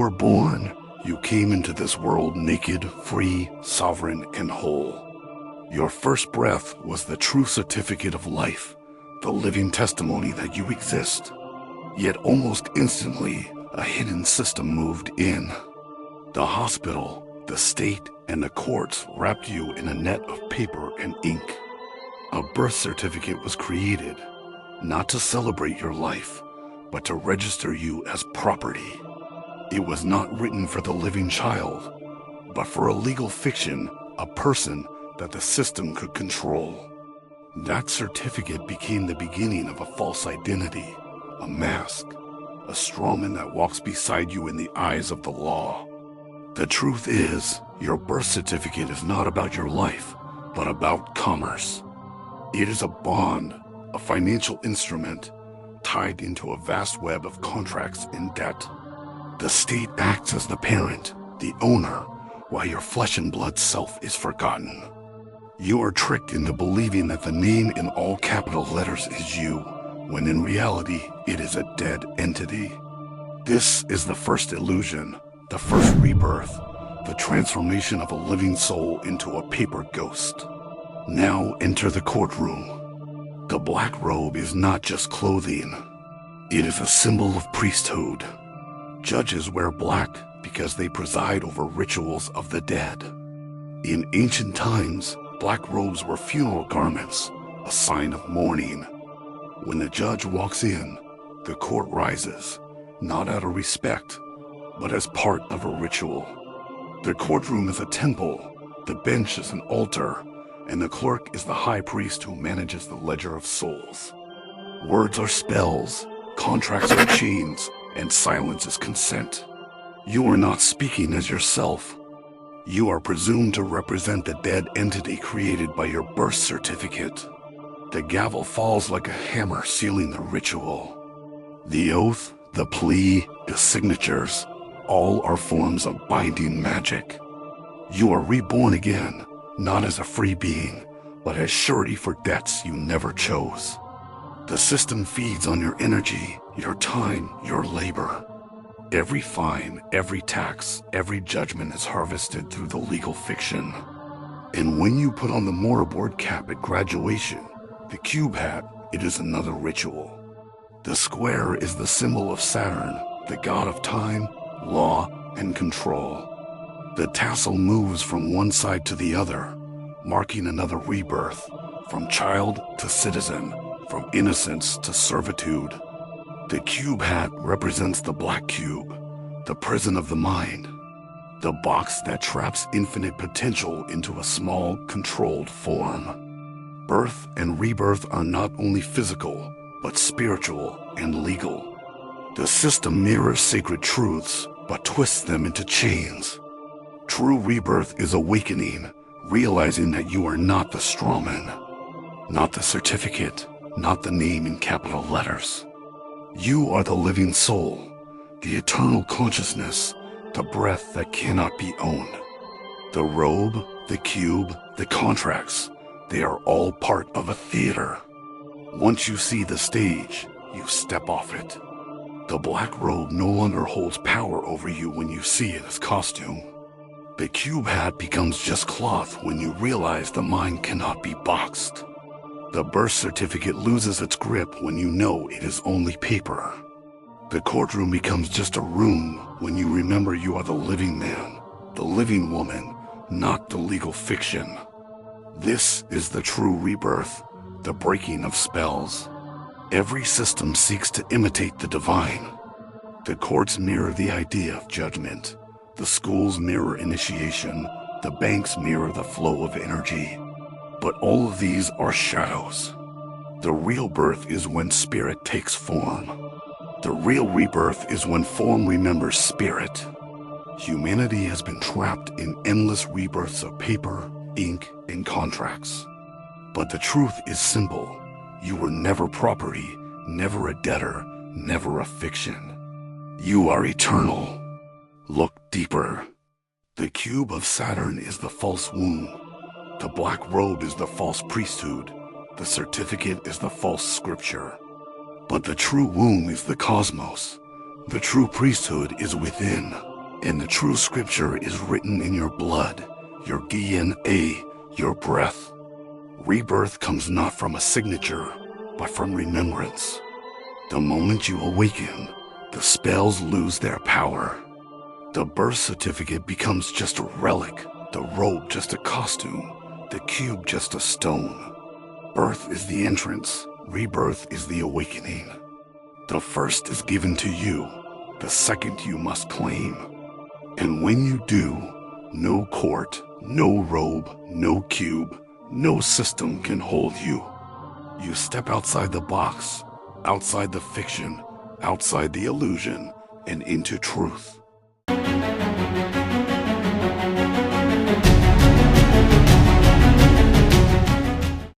were born, you came into this world naked, free, sovereign, and whole. Your first breath was the true certificate of life, the living testimony that you exist. Yet almost instantly, a hidden system moved in. The hospital, the state, and the courts wrapped you in a net of paper and ink. A birth certificate was created, not to celebrate your life, but to register you as property. It was not written for the living child, but for a legal fiction, a person that the system could control. That certificate became the beginning of a false identity, a mask, a strawman that walks beside you in the eyes of the law. The truth is, your birth certificate is not about your life, but about commerce. It is a bond, a financial instrument, tied into a vast web of contracts and debt. The state acts as the parent, the owner, while your flesh and blood self is forgotten. You are tricked into believing that the name in all capital letters is you, when in reality, it is a dead entity. This is the first illusion, the first rebirth, the transformation of a living soul into a paper ghost. Now enter the courtroom. The black robe is not just clothing. It is a symbol of priesthood. Judges wear black because they preside over rituals of the dead. In ancient times, black robes were funeral garments, a sign of mourning. When the judge walks in, the court rises, not out of respect, but as part of a ritual. The courtroom is a temple, the bench is an altar, and the clerk is the high priest who manages the ledger of souls. Words are spells, contracts are chains, and silence is consent. You are not speaking as yourself. You are presumed to represent the dead entity created by your birth certificate. The gavel falls like a hammer sealing the ritual. The oath, the plea, the signatures, all are forms of binding magic. You are reborn again, not as a free being, but as surety for debts you never chose. The system feeds on your energy, your time, your labor. Every fine, every tax, every judgment is harvested through the legal fiction. And when you put on the mortarboard cap at graduation, the cube hat, it is another ritual. The square is the symbol of Saturn, the god of time, law, and control. The tassel moves from one side to the other, marking another rebirth, from child to citizen, from innocence to servitude. The cube hat represents the black cube, the prison of the mind, the box that traps infinite potential into a small, controlled form. Birth and rebirth are not only physical, but spiritual and legal. The system mirrors sacred truths, but twists them into chains. True rebirth is awakening, realizing that you are not the strawman, not the certificate, not the name in capital letters. You are the living soul, the eternal consciousness, the breath that cannot be owned. The robe, the cube, the contracts, they are all part of a theater. Once you see the stage, you step off it. The black robe no longer holds power over you when you see it as costume. The cube hat becomes just cloth when you realize the mind cannot be boxed. The birth certificate loses its grip when you know it is only paper. The courtroom becomes just a room when you remember you are the living man, the living woman, not the legal fiction. This is the true rebirth, the breaking of spells. Every system seeks to imitate the divine. The courts mirror the idea of judgment. The schools mirror initiation. The banks mirror the flow of energy. But all of these are shadows. The real birth is when spirit takes form. The real rebirth is when form remembers spirit. Humanity has been trapped in endless rebirths of paper, ink, and contracts. But the truth is simple. You were never property, never a debtor, never a fiction. You are eternal. Look deeper. The cube of Saturn is the false womb. The black robe is the false priesthood. The certificate is the false scripture. But the true womb is the cosmos. The true priesthood is within. And the true scripture is written in your blood, your DNA, your breath. Rebirth comes not from a signature, but from remembrance. The moment you awaken, the spells lose their power. The birth certificate becomes just a relic, the robe just a costume, the cube just a stone. Birth is the entrance, rebirth is the awakening. The first is given to you, the second you must claim. And when you do, no court, no robe, no cube, no system can hold you. You step outside the box, outside the fiction, outside the illusion, and into truth.